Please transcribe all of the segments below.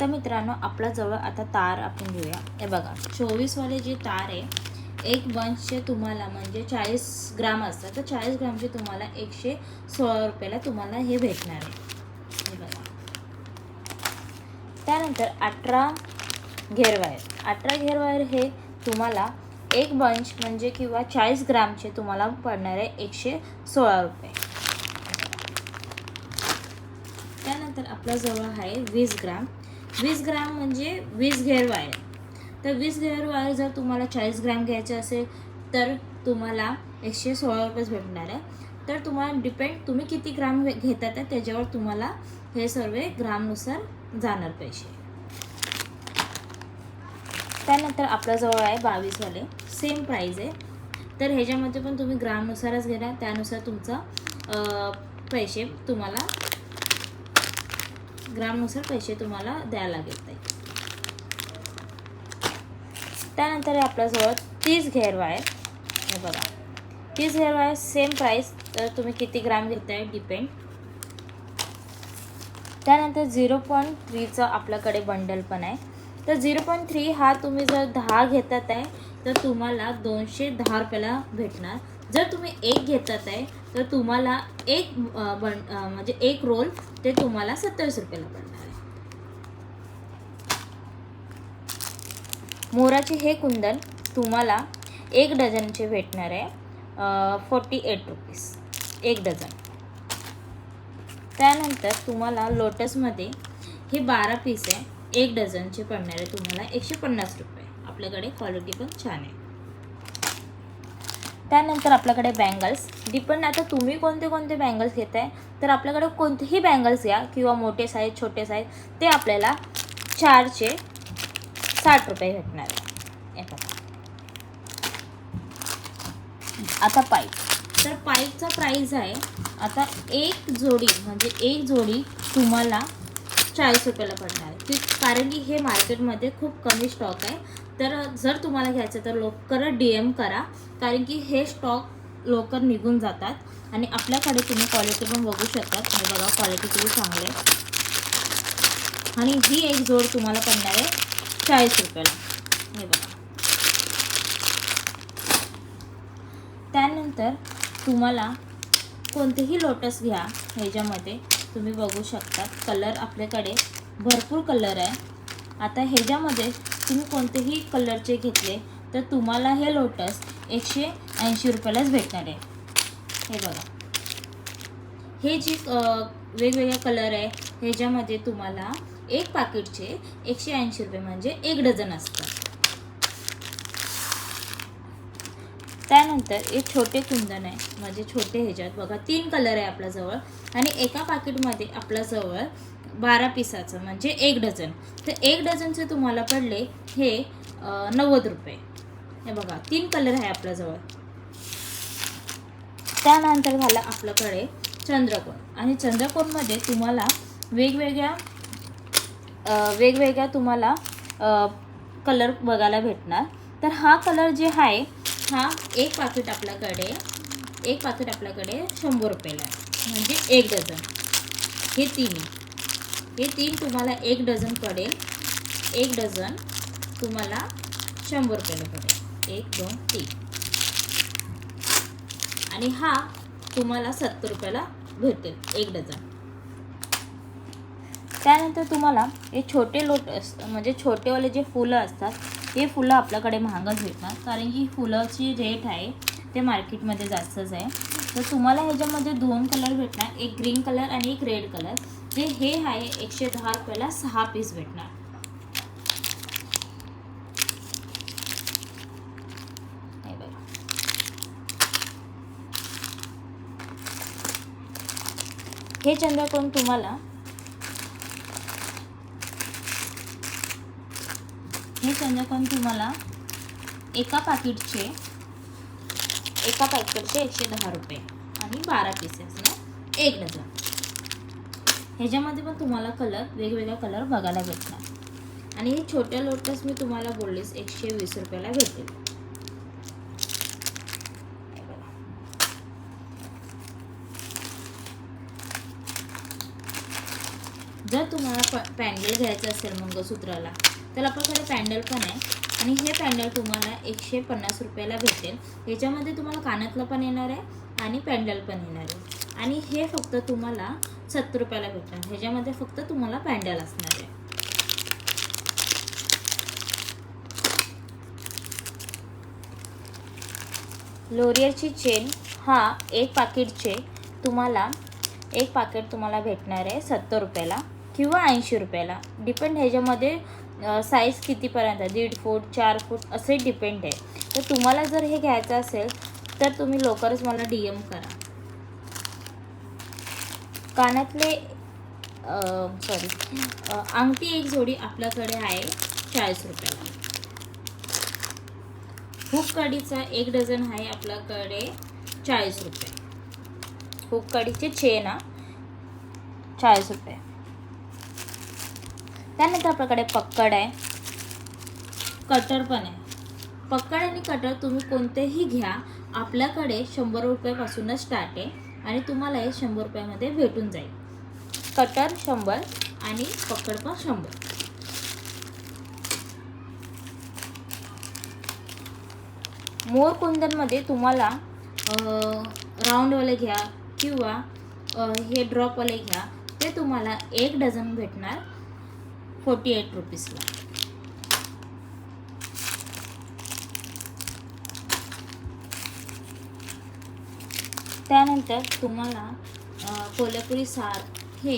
तर मित्रांनो आपल्याजवळ आता तार आपण घेऊया. हे बघा 24 वाले जे तार आहे, एक बंचचे तुम्हाला म्हणजे 40 ग्राम असतात, तर 40 ग्रामचे तुम्हाला 116 रुपयाला तुम्हाला हे भेटणार आहे. हे बघा. त्यानंतर 18 घेर वायर. 18 घेर वायर हे तुम्हाला एक बंच म्हणजे किंवा 40 ग्रामचे तुम्हाला पडणार आहे 116 रुपये. त्यानंतर आपल्याजवळ आहे 20 ग्राम. 20 ग्राम म्हणजे 20 घेर वायर. तर 20 घेर वायर जर तुम्हाला 40 ग्राम घ्यायचे असेल तर तुम्हाला 116 रुपयेच भेटणार आहे. तर तुम्हाला डिपेंड तुम्ही किती ग्राम घेतात आहे त्याच्यावर तुम्हाला हे सर्व ग्रामनुसार जाणार पैसे. त्यानंतर आपल्याजवळ आहे 22 वाले. सेम प्राईज आहे. तर ह्याच्यामध्ये पण तुम्ही ग्रामनुसारच घेणार, त्यानुसार तुमचा पैसे तुम्हाला ग्रामनुसार पैसे तुम्हाला द्यायला लागेल. त्यानंतर आपल्याजवळ 30 घेर वायर. हे बघा 30 घेर वायर सेम प्राईस. तर तुम्ही किती ग्राम घेताय डिपेंड. त्यानंतर 0.3चं आपल्याकडे बंडल पण आहे. तर 0.3 हा तुम्ही जर 10 घेतात आहे तर तुम्हाला 210 रुपयाला भेटणार. जर तुम्ही एक घेतात आहे तर तुम्हाला एक म्हणजे एक रोल ते तुम्हाला 27 रुपयाला पडणार आहे. मोराचे हे कुंदन तुम्हाला 1 डझनचे भेटणार आहे 48 रुपीज 1 डझन. त्यानंतर तुम्हाला लोटसमध्ये हे 12 पीस आहे 1 डझनचे पडणार आहे तुम्हाला 150 रुपये. आपल्याकडे क्वालिटी पण छान आहे. त्यानंतर आपल्याकडे बँगल्स. डिपेंड आता तुम्ही कोणते कोणते बँगल्स घेत आहे. तर आपल्याकडे कोणतेही बँगल्स घ्या किंवा मोठे साईज छोटे साईज ते आपल्याला 4चे 60 रुपये भेटणार आहे. आता पाईप. तर पाईपचा प्राईस आहे आता एक जोडी म्हणजे एक जोडी तुम्हाला 40 रुपयाला पडणार आहे. कारण की हे मार्केटमध्ये खूप कमी स्टॉक आहे. तर जर तुम्हाला घ्यायचं तर लवकर DM करा, कारण की हे स्टॉक लवकर निघून जातात. आणि आपल्याकडे तुम्ही क्वालिटी पण बघू शकतात. हे बघा क्वालिटी किती चांगली आहे. आणि ही एक जोड तुम्हाला पडणार आहे 40 रुपयाला. हे बघा. त्यानंतर तुम्हाला कोणतेही लोटस घ्या. ह्याच्यामध्ये तुम्ही बघू शकता कलर आपल्याकडे भरपूर कलर आहे. आता ह्याच्यामध्ये तुम्ही कोणतेही कलरचे घेतले तर तुम्हाला हे लोटस 180 रुपयालाच भेटणार आहे. हे बघा हे जे वेगवेगळे कलर आहे ह्याच्यामध्ये तुम्हाला एक पाकिटचे 180 रुपये म्हणजे 1 डझन असतात. त्यानंतर एक छोटे कुंदन आहे म्हणजे छोटे ह्याच्यात बघा 3 कलर आहे आपल्याजवळ आणि एका पाकिटमध्ये आपल्याजवळ 12 पिसाचं म्हणजे 1 डझन. तर 1 डझनचे तुम्हाला पडले हे 90 रुपये. हे बघा 3 कलर आहे आपल्याजवळ. त्यानंतर झालं आपल्याकडे चंद्रकोर. आणि चंद्रकोरमध्ये तुम्हाला वेगवेगळ्या तुम्हाला कलर बघायला भेटणार. तर हा कलर जे आहे हा एक पाकिट आपल्याकडे 100 रुपयाला आहे म्हणजे 1 डझन. हे तीन तुम्हाला 1 डझन पडेल. 1 डझन तुम्हाला 100 रुपयाला पडेल. 1 2 3. आणि हा तुम्हाला 70 रुपयाला भेटेल 1 डझन. त्यानंतर तुम्हाला हे छोटे लोटस म्हणजे छोटेवाले जे फुलं असतात हे फुलं आपल्याकडे महागच भेटणार, कारण की फुलाची रेट आहे ते मार्केटमध्ये जास्तच आहे. तर तुम्हाला ह्याच्यामध्ये 2 कलर भेटणार, एक ग्रीन कलर आणि एक रेड कलर. जे हे आहे 110 रुपयाला 6 पीस भेटणार. हे बघा हे चंद्रकोर तुम्हाला एका पॅकेटचे 110 रुपये आणि 12 पीसेस ना 1 डझन. ह्याच्यामध्ये पण तुम्हाला वेगवेगळा कलर बघायला भेटणार. आणि हे छोटे लोटस मी तुम्हाला बोललेच 120 रुपयाला भेटेल. जर तुम्हाला पॅन्डल घ्यायचं असेल मंगळसूत्राला तर आपल्याकडे पॅन्डल पण आहे आणि हे पॅन्डल तुम्हाला 150 रुपयाला भेटेल. ह्याच्यामध्ये तुम्हाला कानातलं पण येणार आहे आणि पॅन्डल पण येणार आहे आणि हे फक्त तुम्हाला 70 रुपयाला भेटणार. ह्याच्यामध्ये फक्त तुम्हाला पॅन्डल असणार आहे. लोरियरची चेन हा एक पाकिट तुम्हाला भेटणार आहे 70 रुपयाला किंवा 80 रुपयाला. डिपेंड ह्याच्यामध्ये साईज कितीपर्यंत आहे, 1.5 फूट 4 फूट असे डिपेंड आहे. तर तुम्हाला जर हे घ्यायचं असेल तर तुम्ही लवकरच मला DM करा. कानातले अंगठी एक जोडी आपल्याकडे आहे 40 रुपयाला. हुक कडीचा 1 डझन आहे आपल्याकडे 40 रुपये. हुक कडीचे चेन 40 रुपये. त्यानंतर आपल्याकडे पक्कड आहे, कटर पण आहे. पक्कड आणि कटर तुम्ही कोणतेही घ्या, आपल्याकडे 100 रुपयापासूनच स्टार्ट आहे आणि तुम्हाला हे 100 रुपयामध्ये भेटून जाईल. कटर 100 आणि पक्कड पण 100. मोर कुंदनमध्ये तुम्हाला राऊंडवाले घ्या किंवा हे ड्रॉपवाले घ्या, ते तुम्हाला 1 डझन भेटणार 48 रुपीजला. त्यानंतर तुम्हाला कोल्हापुरी सार हे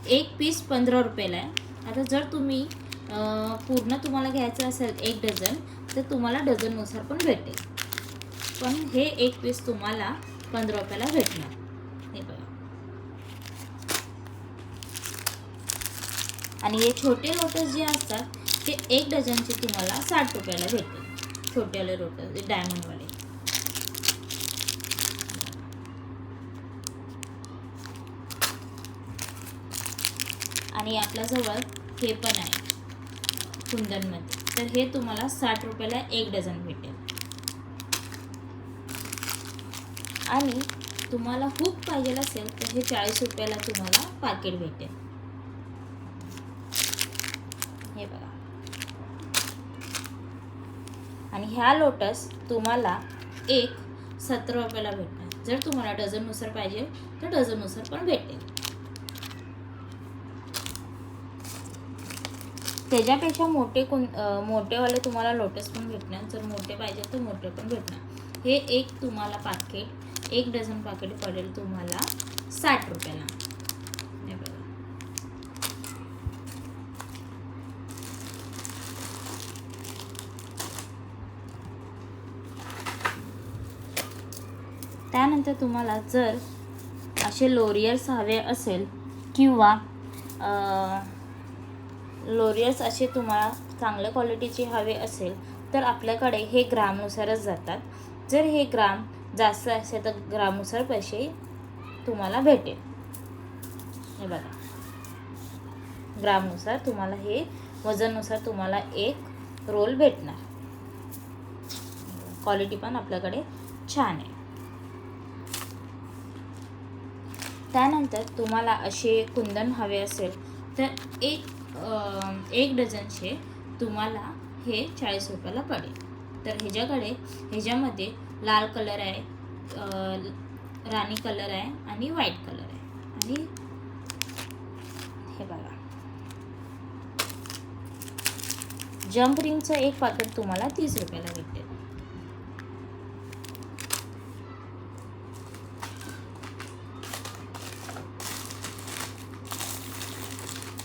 एक पीस 15 रुपयाला आहे. आता जर तुम्ही पूर्ण तुम्हाला घ्यायचं असेल 1 डझन तर तुम्हाला डझननुसार पण भेटेल, पण हे एक पीस तुम्हाला 15 रुपयाला भेटणार. हे बघा. आणि हे छोटे लोटस जे असतात ते 1 डझनचे तुम्हाला 60 रुपयाला भेटतील. छोटेवाले लोटस डायमंडवाले. आणि आपल्याजवळ हे पण आहे कुंदनमध्ये, तर हे तुम्हाला 60 रुपयाला 1 डझन भेटेल. आणि तुम्हाला हुक पाहिजे असेल तर हे 40 रुपयाला तुम्हाला पाकिट भेटेल. हे बघा. आणि ह्या लोटस तुम्हाला एक 17 रुपयाला भेटणार. जर तुम्हाला डझननुसार पाहिजे तर डझननुसार पण भेटेल. त्याच्यापेक्षा मोठेवाले तुम्हाला लोटस पण भेटणार. जर मोठे पाहिजे तर मोठे पण भेटणार. हे एक तुम्हाला पाकिट 1 डझन पाकिट पडेल तुम्हाला 60 रुपयाला. हे बघा. त्यानंतर तुम्हाला जर असे लोरियर्स हवे असेल किंवा लोरियर्स असे तुम्हाला चांगल्या क्वालिटीचे हवे असेल तर आपल्याकडे हे ग्रामनुसारच जातात. जर हे ग्राम जास्त असेल तर ग्रामनुसार पैसे तुम्हाला भेटेल. हे बघा. ग्रामनुसार तुम्हाला हे वजननुसार तुम्हाला एक रोल भेटणार. क्वालिटी पण आपल्याकडे छान आहे. त्यानंतर तुम्हाला असे कुंदन हवे असेल तर एक डझनचे तुम्हाला हे 40 रुपयाला पडेल. तर ह्याच्यामध्ये लाल कलर आहे, राणी कलर आहे आणि व्हाईट कलर आहे. आणि हे बघा. जंप रिंगचं एक पाकिट तुम्हाला 30 रुपयाला भेटेल.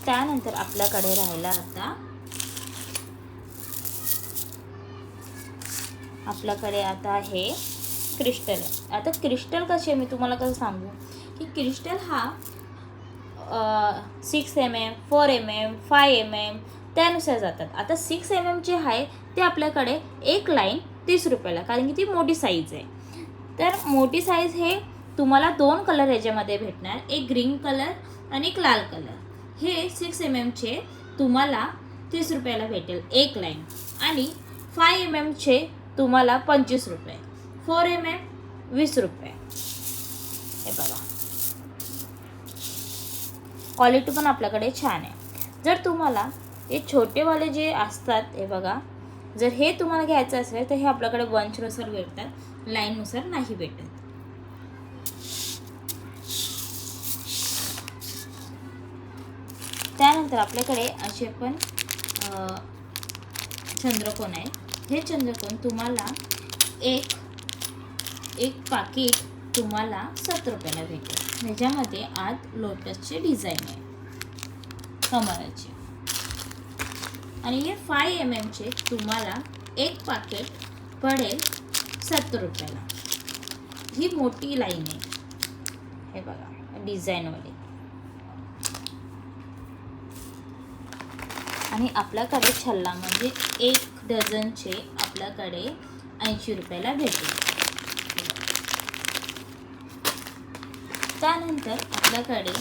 त्यानंतर आपल्याकडे राहिला आता हे क्रिस्टल आहे. आता क्रिस्टल कसे मी तुम्हाला कसं सांगू की क्रिस्टल हा 6 mm 4 mm 5 mm त्यानुसार जातात. आता 6 mm जे आहे ते आपल्याकडे एक लाईन 30 रुपयाला, कारण की ती मोठी साईज आहे. तर मोठी साईज हे तुम्हाला 2 कलर याच्यामध्ये भेटणार, एक ग्रीन कलर आणि एक लाल कलर. हे 6 mm चे तुम्हाला 30 रुपयाला भेटेल एक लाईन. आणि 5 mm चे तुम्हाला 25 रुपये, 4 mm 20 रुपये. हे बघा. क्वालिटी पण आपल्याकडे छान आहे. जर तुम्हाला हे छोटेवाले जे असतात हे बघा, जर हे तुम्हाला घ्यायचं असेल तर हे आपल्याकडे बंचनुसार भेटतात, लाईननुसार नाही भेटत. त्यानंतर आपल्याकडे असे पण चंद्रकोन आहे. हे चंद्रकोन तुम्हाला एक पाकिट तुम्हाला 7 रुपयाला भेटेल. ह्याच्यामध्ये आत लोटसचे डिझाईन आहे कमळाची. आणि हे 5 mm चे तुम्हाला एक पाकिट पडेल 70 रुपयाला. ही मोठी लाईन आहे, हे बघा डिझाईनवाली. आणि आपल्याकडे छल्ला म्हणजे 1 डझनचे आपल्याकडे 80 रुपयाला भेटेल. त्यानंतर आपल्याकडे